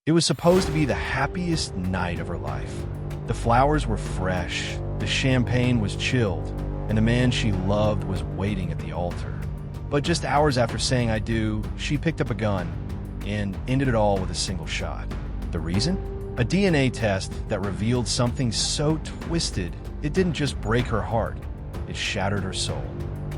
It was supposed to be the happiest night of her life. The flowers were fresh, the champagne was chilled, and the man she loved was waiting at the altar. But just hours after saying I do, she picked up a gun and ended it all with a single shot. The reason? A DNA test that revealed something so twisted, it didn't just break her heart, it shattered her soul.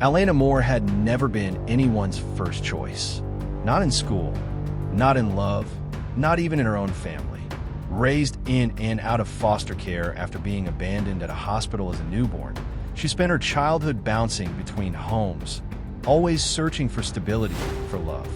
Elena Moore had never been anyone's first choice. Not in school, not in love, not even in her own family. Raised in and out of foster care after being abandoned at a hospital as a newborn, she spent her childhood bouncing between homes, always searching for stability, for love.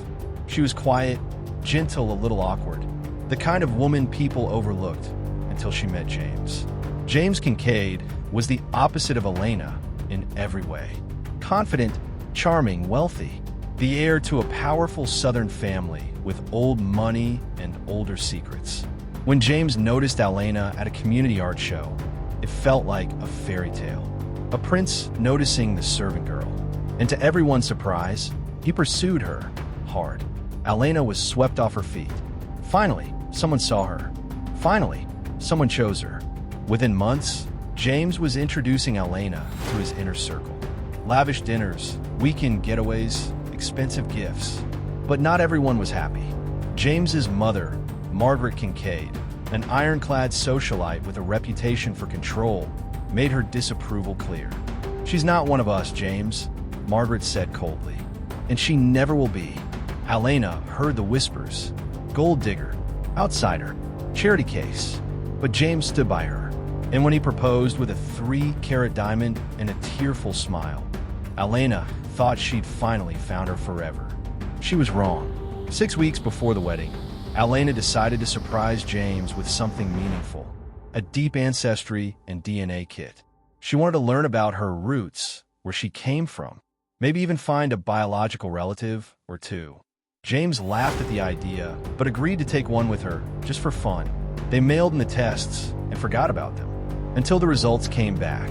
She was quiet, gentle, a little awkward, the kind of woman people overlooked until she met James. James Kincaid was the opposite of Elena in every way. Confident, charming, wealthy, the heir to a powerful Southern family with old money and older secrets. When James noticed Elena at a community art show, it felt like a fairy tale. A prince noticing the servant girl. And to everyone's surprise, he pursued her hard. Elena was swept off her feet. Finally, someone saw her. Finally, someone chose her. Within months, James was introducing Elena to his inner circle. Lavish dinners, weekend getaways, expensive gifts. But not everyone was happy. James's mother, Margaret Kincaid, an ironclad socialite with a reputation for control, made her disapproval clear. "She's not one of us, James," Margaret said coldly. "And she never will be." Elena heard the whispers. Gold digger, outsider, charity case. But James stood by her. And when he proposed with a 3-carat diamond and a tearful smile, Elena thought she'd finally found her forever. She was wrong. 6 weeks before the wedding, Elena decided to surprise James with something meaningful, a deep ancestry and DNA kit. She wanted to learn about her roots, where she came from, maybe even find a biological relative or two. James laughed at the idea, but agreed to take one with her, just for fun. They mailed in the tests and forgot about them, until the results came back.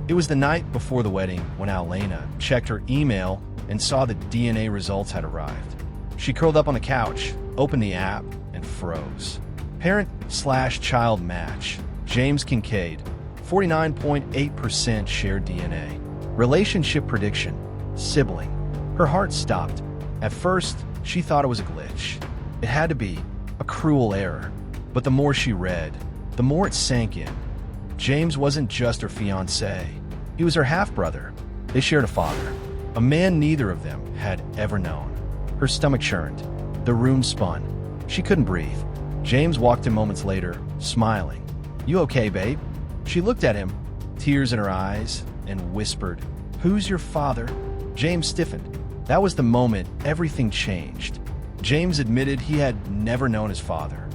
It was the night before the wedding when Elena checked her email and saw the DNA results had arrived. She curled up on the couch, opened the app, and froze. Parent/child match. James Kincaid, 49.8% shared DNA. Relationship prediction. Sibling. Her heart stopped. At first, she thought it was a glitch. It had to be a cruel error. But the more she read, the more it sank in. James wasn't just her fiancé. He was her half-brother. They shared a father, a man neither of them had ever known. Her stomach churned. The room spun. She couldn't breathe. James walked in moments later, smiling. "You okay, babe?" She looked at him, tears in her eyes, and whispered, "Who's your father?" James stiffened. That was the moment everything changed. James admitted he had never known his father,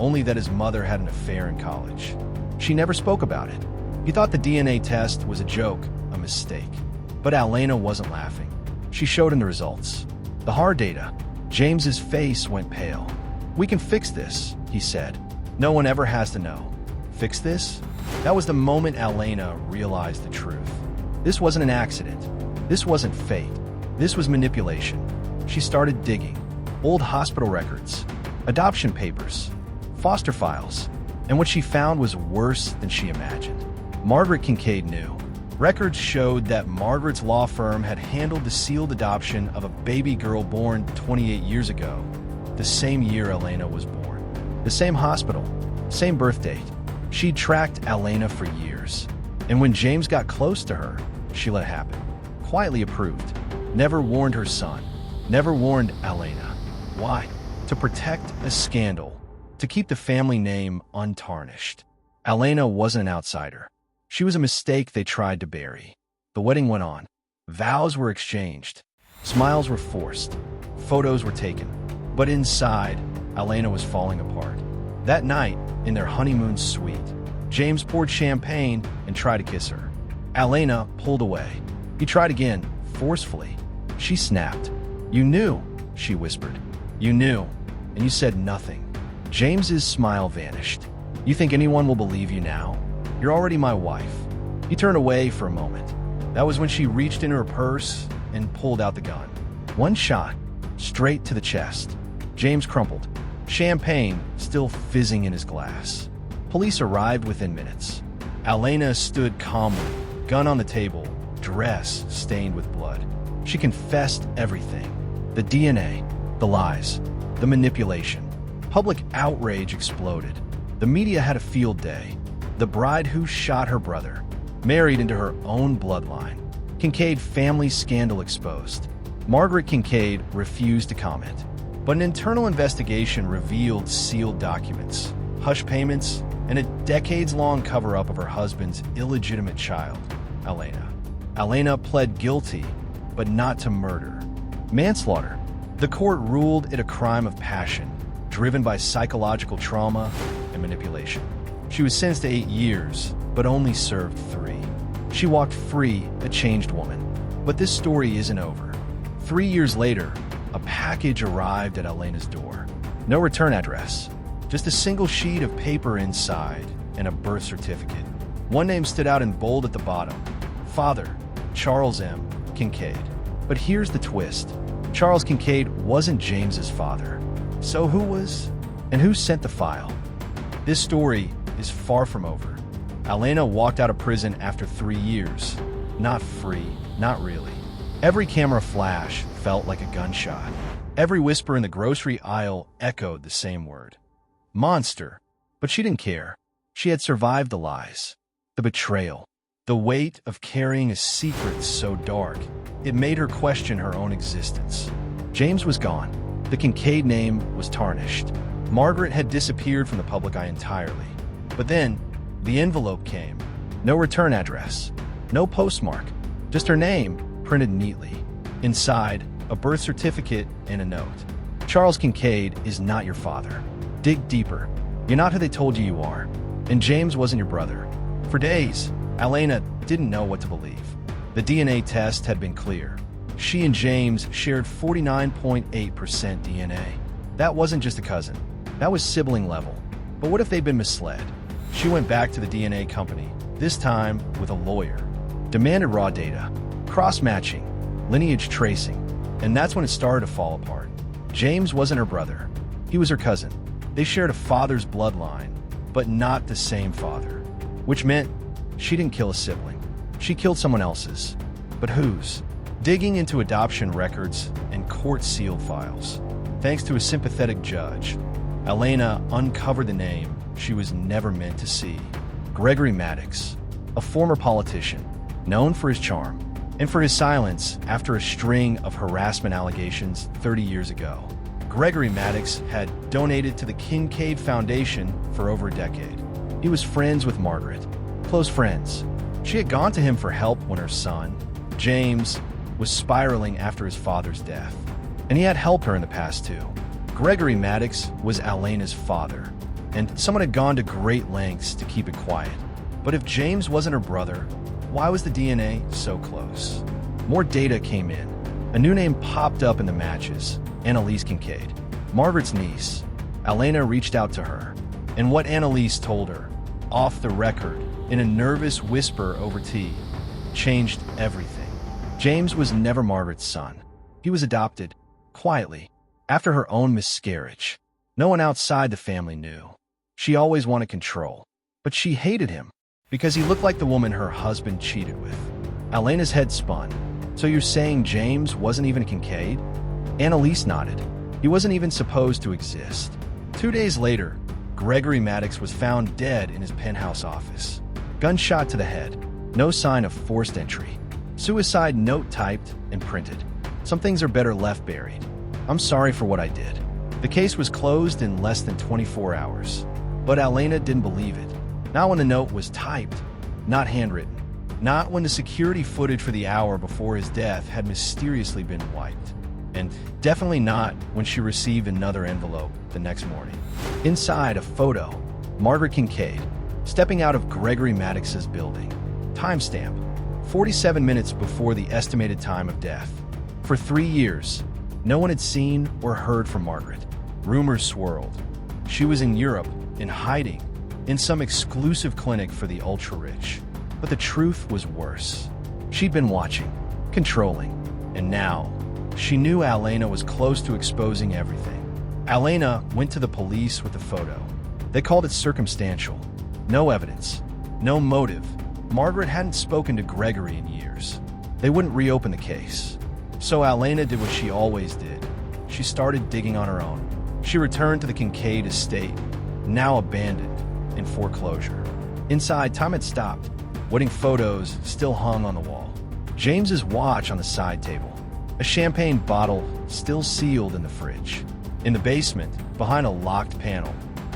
only that his mother had an affair in college. She never spoke about it. He thought the DNA test was a joke, a mistake. But Elena wasn't laughing. She showed him the results. The hard data. James's face went pale. "We can fix this," he said. "No one ever has to know." Fix this? That was the moment Elena realized the truth. This wasn't an accident. This wasn't fate. This was manipulation. She started digging. Old hospital records, adoption papers, foster files, and what she found was worse than she imagined. Margaret Kincaid knew. Records showed that Margaret's law firm had handled the sealed adoption of a baby girl born 28 years ago, the same year Elena was born. The same hospital, same birth date. She'd tracked Elena for years. And when James got close to her, she let it happen. Quietly approved. Never warned her son. Never warned Elena. Why? To protect a scandal. To keep the family name untarnished. Elena wasn't an outsider. She was a mistake they tried to bury. The wedding went on. Vows were exchanged. Smiles were forced. Photos were taken. But inside, Elena was falling apart. That night, in their honeymoon suite, James poured champagne and tried to kiss her. Elena pulled away. He tried again, forcefully. She snapped. "You knew," she whispered. "You knew, and you said nothing." James's smile vanished. "You think anyone will believe you now? You're already my wife." He turned away for a moment. That was when she reached into her purse and pulled out the gun. One shot, straight to the chest. James crumpled. champagne still fizzing in his glass. Police arrived within minutes. Alena stood calmly, gun on the table, dress stained with blood. She confessed everything. The DNA, the lies, the manipulation. Public outrage exploded. The media had a field day. The bride who shot her brother, married into her own bloodline. Kincaid family scandal exposed. Margaret Kincaid refused to comment. But an internal investigation revealed sealed documents, hush payments, and a decades-long cover-up of her husband's illegitimate child, Alena. Alena pled guilty, but not to murder. Manslaughter. The court ruled it a crime of passion, driven by psychological trauma and manipulation. She was sentenced to 8 years, but only served 3. She walked free, a changed woman. But this story isn't over. 3 years later, a package arrived at Alena's door. No return address, just a single sheet of paper inside and a birth certificate. One name stood out in bold at the bottom: Father, Charles M. Kincaid. But here's the twist. Charles Kincaid wasn't James's father. So who was? And who sent the file? This story is far from over. Alena walked out of prison after 3 years. Not free, not really. Every camera flash felt like a gunshot. Every whisper in the grocery aisle echoed the same word. Monster. But she didn't care. She had survived the lies, the betrayal, the weight of carrying a secret so dark, it made her question her own existence. James was gone. The Kincaid name was tarnished. Margaret had disappeared from the public eye entirely. But then, the envelope came. No return address, no postmark, just her name printed neatly. Inside, a birth certificate and a note. Charles Kincaid is not your father. Dig deeper. You're not who they told you are. And James wasn't your brother. For days, Alena didn't know what to believe. The DNA test had been clear. She and James shared 49.8% DNA. That wasn't just a cousin. That was sibling level. But what if they'd been misled? She went back to the DNA company, this time with a lawyer. Demanded raw data, cross-matching, lineage tracing, and that's when it started to fall apart. James wasn't her brother. He was her cousin. They shared a father's bloodline, but not the same father, which meant she didn't kill a sibling. She killed someone else's. But whose? Digging into adoption records and court-sealed files. Thanks to a sympathetic judge, Alena uncovered the name she was never meant to see. Gregory Maddox, a former politician, known for his charm and for his silence after a string of harassment allegations 30 years ago. Gregory Maddox had donated to the Kincaid Foundation for over a decade. He was friends with Margaret, close friends. She had gone to him for help when her son, James, was spiraling after his father's death. And he had helped her in the past too. Gregory Maddox was Alena's father, and someone had gone to great lengths to keep it quiet. But if James wasn't her brother, why was the DNA so close? More data came in. A new name popped up in the matches: Annalise Kincaid, Margaret's niece. Alena reached out to her, and what Annalise told her, off the record, in a nervous whisper over tea, changed everything. James was never Margaret's son. He was adopted, quietly, after her own miscarriage. No one outside the family knew. She always wanted control, but she hated him because he looked like the woman her husband cheated with. Alena's head spun. So you're saying James wasn't even a Kincaid? Annalise nodded. He wasn't even supposed to exist. 2 days later, Gregory Maddox was found dead in his penthouse office. Gunshot to the head. No sign of forced entry. Suicide note typed and printed. Some things are better left buried. I'm sorry for what I did. The case was closed in less than 24 hours. But Alena didn't believe it. Not when the note was typed, not handwritten. Not when the security footage for the hour before his death had mysteriously been wiped. And definitely not when she received another envelope the next morning. Inside, a photo. Margaret Kincaid, stepping out of Gregory Maddox's building. Timestamp: 47 minutes before the estimated time of death. For 3 years, no one had seen or heard from Margaret. Rumors swirled. She was in Europe, in hiding, in some exclusive clinic for the ultra-rich. But the truth was worse. She'd been watching, controlling, and now she knew Alena was close to exposing everything. Elena went to the police with the photo. They called it circumstantial. No evidence. No motive. Margaret hadn't spoken to Gregory in years. They wouldn't reopen the case. So Elena did what she always did. She started digging on her own. She returned to the Kincaid estate, now abandoned, in foreclosure. Inside, time had stopped. Wedding photos still hung on the wall. James's watch on the side table. A champagne bottle still sealed in the fridge. In the basement, behind a locked panel,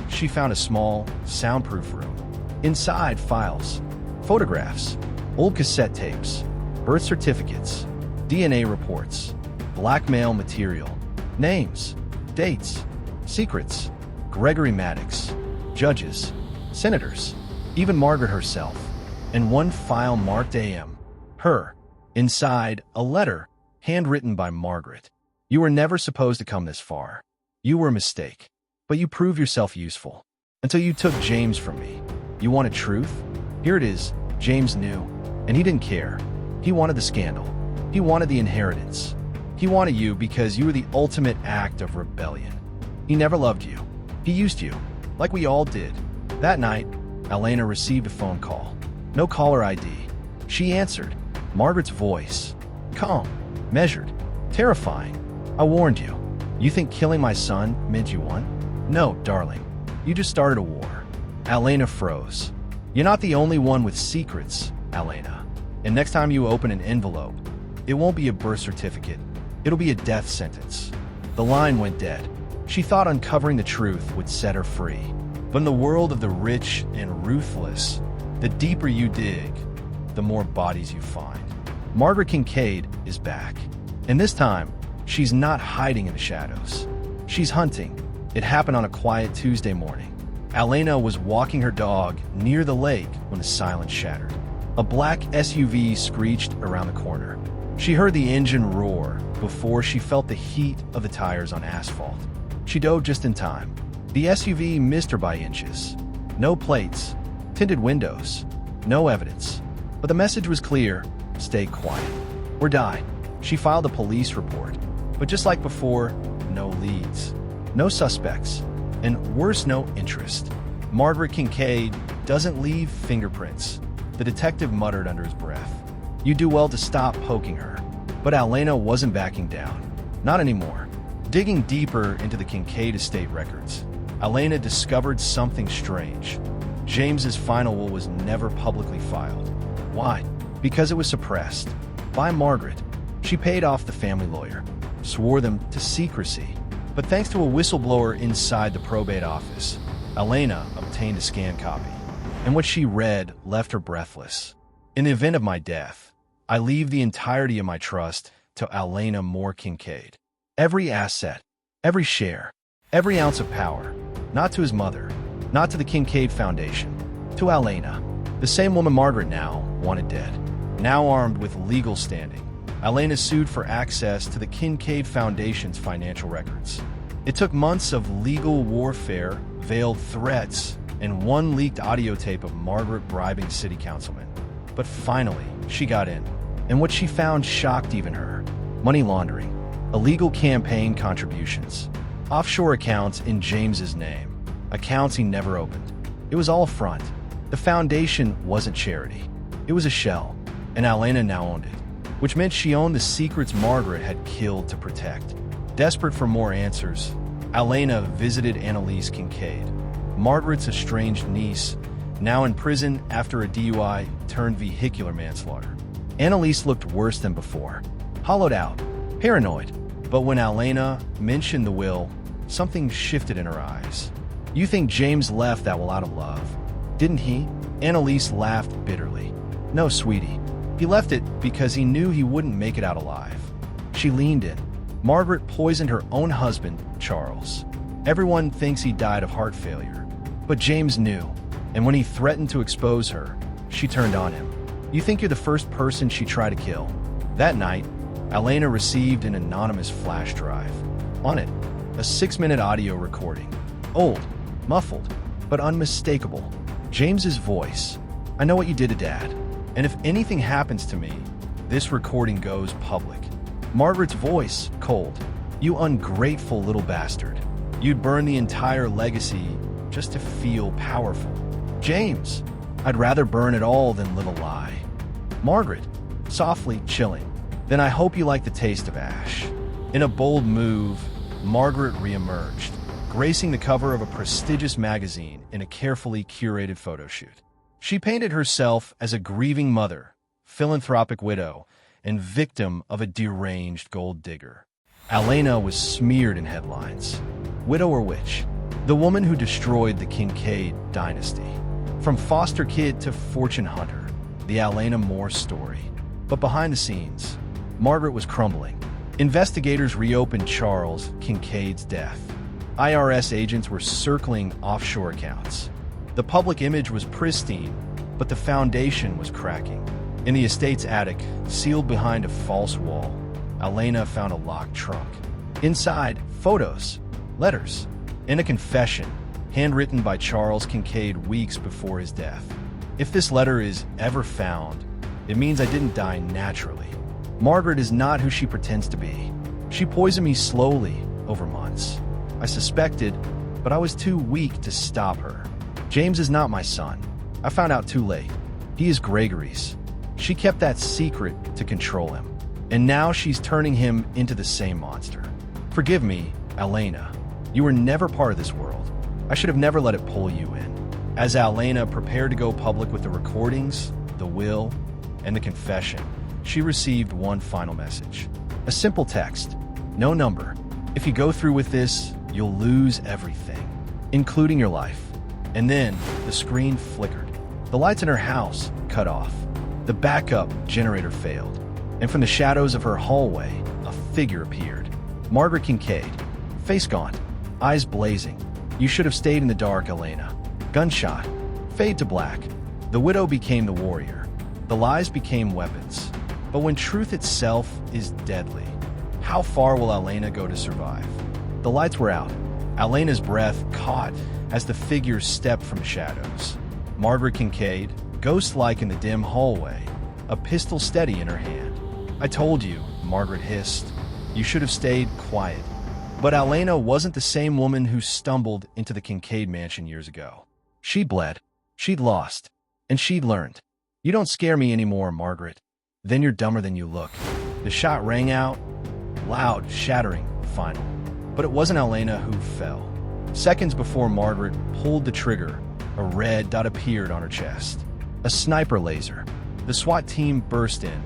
she found a small, soundproof room. Inside, files, photographs, old cassette tapes, birth certificates, DNA reports, blackmail material, names, dates, secrets, Gregory Maddox, judges, senators, even Margaret herself, and one file marked AM, her. Inside, a letter, handwritten by Margaret. You were never supposed to come this far. You were a mistake, but you proved yourself useful. Until you took James from me. You wanted truth? Here it is. James knew, and he didn't care. He wanted the scandal. He wanted the inheritance. He wanted you because you were the ultimate act of rebellion. He never loved you. He used you, like we all did. That night, Elena received a phone call. No caller ID. She answered. Margaret's voice. Calm, measured, terrifying. I warned you. You think killing my son meant you won? No, darling. You just started a war. Elena froze. You're not the only one with secrets, Elena. And next time you open an envelope, it won't be a birth certificate. It'll be a death sentence. The line went dead. She thought uncovering the truth would set her free. But in the world of the rich and ruthless, the deeper you dig, the more bodies you find. Margaret Kincaid is back. And this time, she's not hiding in the shadows. She's hunting. It happened on a quiet Tuesday morning. Elena was walking her dog near the lake when the silence shattered. A black SUV screeched around the corner. She heard the engine roar before she felt the heat of the tires on asphalt. She dove just in time. The SUV missed her by inches. No plates, tinted windows, no evidence. But the message was clear: stay quiet or die. She filed a police report. But just like before, no leads, no suspects, and worse, no interest. Margaret Kincaid doesn't leave fingerprints, the detective muttered under his breath. You do well to stop poking her. But Elena wasn't backing down. Not anymore. Digging deeper into the Kincaid estate records, Elena discovered something strange. James's final will was never publicly filed. Why? Because it was suppressed. By Margaret. She paid off the family lawyer, swore them to secrecy. But thanks to a whistleblower inside the probate office, Elena obtained a scanned copy. And what she read left her breathless. In the event of my death, I leave the entirety of my trust to Elena Moore Kincaid. Every asset, every share, every ounce of power, not to his mother, not to the Kincaid Foundation, to Elena, the same woman Margaret now wanted dead. Now armed with legal standing, Elena sued for access to the Kincaid Foundation's financial records. It took months of legal warfare, veiled threats, and one leaked audio tape of Margaret bribing city councilmen. But finally, she got in. And what she found shocked even her. Money laundering, illegal campaign contributions, offshore accounts in James's name, accounts he never opened. It was all a front. The foundation wasn't charity. It was a shell, and Elena now owned it, which meant she owned the secrets Margaret had killed to protect. Desperate for more answers, Elena visited Annalise Kincaid, Margaret's estranged niece, now in prison after a DUI turned vehicular manslaughter. Annalise looked worse than before, hollowed out, paranoid. But when Elena mentioned the will, something shifted in her eyes. You think James left that will out of love, didn't he? Annalise laughed bitterly. No, sweetie. He left it because he knew he wouldn't make it out alive. She leaned in. Margaret poisoned her own husband, Charles. Everyone thinks he died of heart failure. But James knew. And when he threatened to expose her, she turned on him. You think you're the first person she tried to kill. That night, Elena received an anonymous flash drive. On it, a 6-minute audio recording. Old, muffled, but unmistakable. James's voice. I know what you did to Dad. And if anything happens to me, this recording goes public. Margaret's voice, cold. You ungrateful little bastard. You'd burn the entire legacy just to feel powerful. James, I'd rather burn it all than live a lie. Margaret, softly chilling. Then I hope you like the taste of ash. In a bold move, Margaret reemerged, gracing the cover of a prestigious magazine in a carefully curated photo shoot. She painted herself as a grieving mother, philanthropic widow, and victim of a deranged gold digger. Alena was smeared in headlines. Widow or witch? The woman who destroyed the Kincaid dynasty. From foster kid to fortune hunter, the Alena Moore story. But behind the scenes, Margaret was crumbling. Investigators reopened Charles Kincaid's death. IRS agents were circling offshore accounts. The public image was pristine, but the foundation was cracking. In the estate's attic, sealed behind a false wall, Alena found a locked trunk. Inside, photos, letters, and a confession, handwritten by Charles Kincaid weeks before his death. If this letter is ever found, it means I didn't die naturally. Margaret is not who she pretends to be. She poisoned me slowly over months. I suspected, but I was too weak to stop her. James is not my son. I found out too late. He is Gregory's. She kept that secret to control him. And now she's turning him into the same monster. Forgive me, Alena. You were never part of this world. I should have never let it pull you in. As Alena prepared to go public with the recordings, the will, and the confession, she received one final message. A simple text. No number. If you go through with this, you'll lose everything, including your life. And then the screen flickered. The lights in her house cut off. The backup generator failed. And from the shadows of her hallway, a figure appeared. Margaret Kincaid, face gaunt, eyes blazing. You should have stayed in the dark, Alena. Gunshot. Fade to black. The widow became the warrior. The lies became weapons. But when truth itself is deadly, how far will Alena go to survive? The lights were out. Alena's breath caught as the figure stepped from the shadows. Margaret Kincaid, ghost-like in the dim hallway, a pistol steady in her hand. I told you, Margaret hissed. You should have stayed quiet. But Alena wasn't the same woman who stumbled into the Kincaid mansion years ago. She'd bled, she'd lost, and she'd learned. You don't scare me anymore, Margaret. Then you're dumber than you look. The shot rang out, loud, shattering, final. But it wasn't Alena who fell. Seconds before Margaret pulled the trigger, a red dot appeared on her chest. A sniper laser. The SWAT team burst in,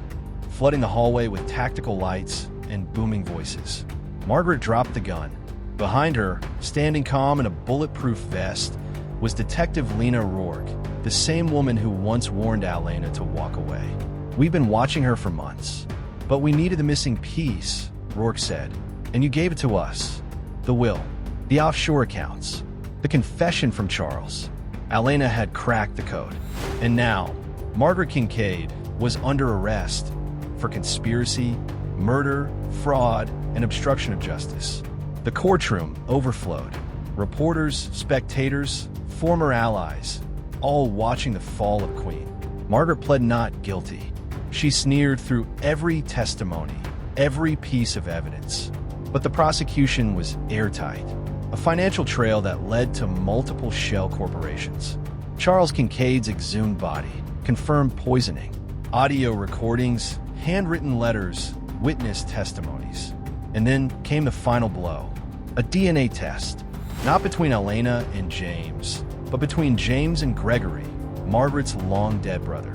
flooding the hallway with tactical lights and booming voices. Margaret dropped the gun. Behind her, standing calm in a bulletproof vest, was Detective Lena Rourke, the same woman who once warned Alena to walk away. We've been watching her for months. But we needed the missing piece, Rourke said, and you gave it to us. The will, the offshore accounts, the confession from Charles. Alena had cracked the code. And now, Margaret Kincaid was under arrest for conspiracy, murder, fraud, and obstruction of justice. The courtroom overflowed. Reporters, spectators, former allies, all watching the fall of Queen. Margaret pled not guilty. She sneered through every testimony, every piece of evidence. But the prosecution was airtight, a financial trail that led to multiple shell corporations. Charles Kincaid's exhumed body confirmed poisoning, audio recordings, handwritten letters, witness testimonies. And then came the final blow, a DNA test, not between Alena and James, but between James and Gregory, Margaret's long-dead brother.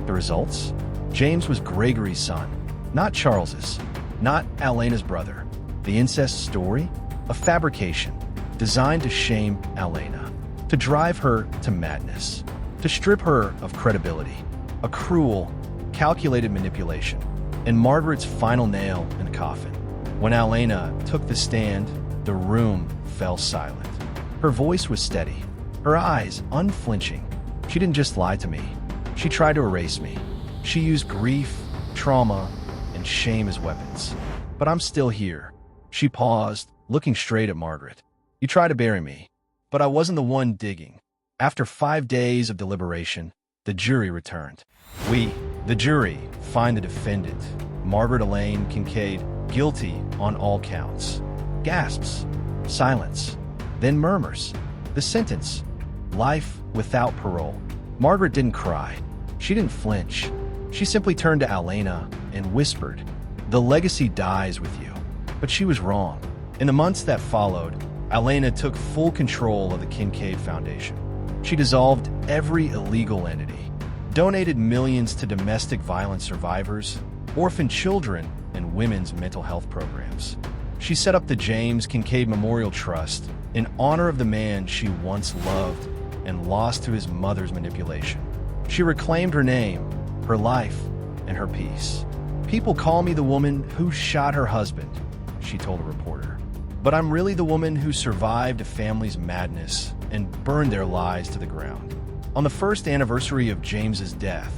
The results? James was Gregory's son, not Charles's, not Alena's brother. The incest story? A fabrication designed to shame Alena, to drive her to madness, to strip her of credibility. A cruel, calculated manipulation. And Margaret's final nail in the coffin. When Alena took the stand, the room fell silent. Her voice was steady, her eyes unflinching. She didn't just lie to me. She tried to erase me. She used grief, trauma, and shame as weapons. But I'm still here. She paused, looking straight at Margaret. You tried to bury me, but I wasn't the one digging. After 5 days of deliberation, the jury returned. We, the jury, find the defendant, Margaret Elaine Kincaid, guilty on all counts. Gasps. Silence. then murmurs. The sentence, life without parole. Margaret didn't cry. She didn't flinch. She simply turned to Alana and whispered, "The legacy dies with you." But she was wrong. In the months that followed, Alana took full control of the Kincaid Foundation. She dissolved every illegal entity, donated millions to domestic violence survivors, orphan children, and women's mental health programs. She set up the James Kincaid Memorial Trust in honor of the man she once loved and lost to his mother's manipulation. She reclaimed her name, her life, and her peace. "People call me the woman who shot her husband," she told a reporter. "But I'm really the woman who survived a family's madness and burned their lies to the ground." On the first anniversary of James's death,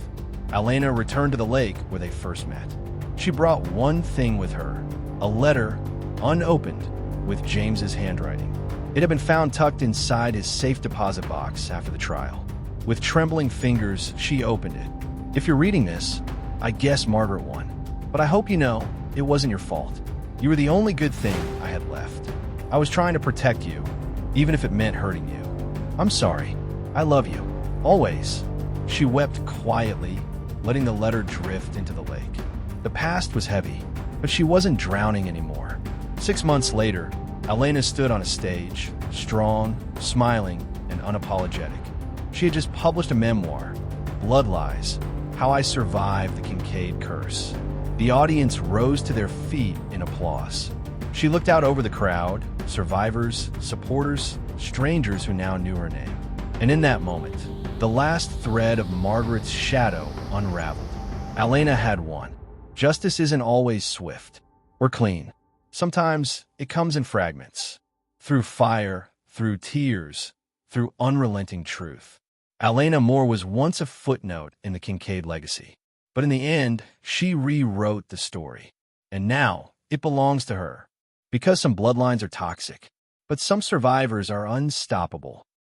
Alana returned to the lake where they first met. She brought one thing with her, a letter, unopened, with James's handwriting. It had been found tucked inside his safe deposit box after the trial. With trembling fingers, she opened it. "If you're reading this, I guess Margaret won. But I hope you know it wasn't your fault. You were the only good thing I had left. I was trying to protect you, even if it meant hurting you. I'm sorry. I love you. Always." She wept quietly, letting the letter drift into the lake. The past was heavy, but she wasn't drowning anymore. 6 months later, Alana stood on a stage, strong, smiling, and unapologetic. She had just published a memoir, Blood Lies: How I Survived the Kincaid Curse. The audience rose to their feet in applause. She looked out over the crowd, survivors, supporters, strangers who now knew her name. And in that moment, the last thread of Margaret's shadow unraveled. Alana had won. Justice isn't always swift or clean. Sometimes it comes in fragments. Through fire, through tears, through unrelenting truth. Alana Moore was once a footnote in the Kincaid legacy. But in the end, she rewrote the story. And now, it belongs to her. Because some bloodlines are toxic, but some survivors are unstoppable.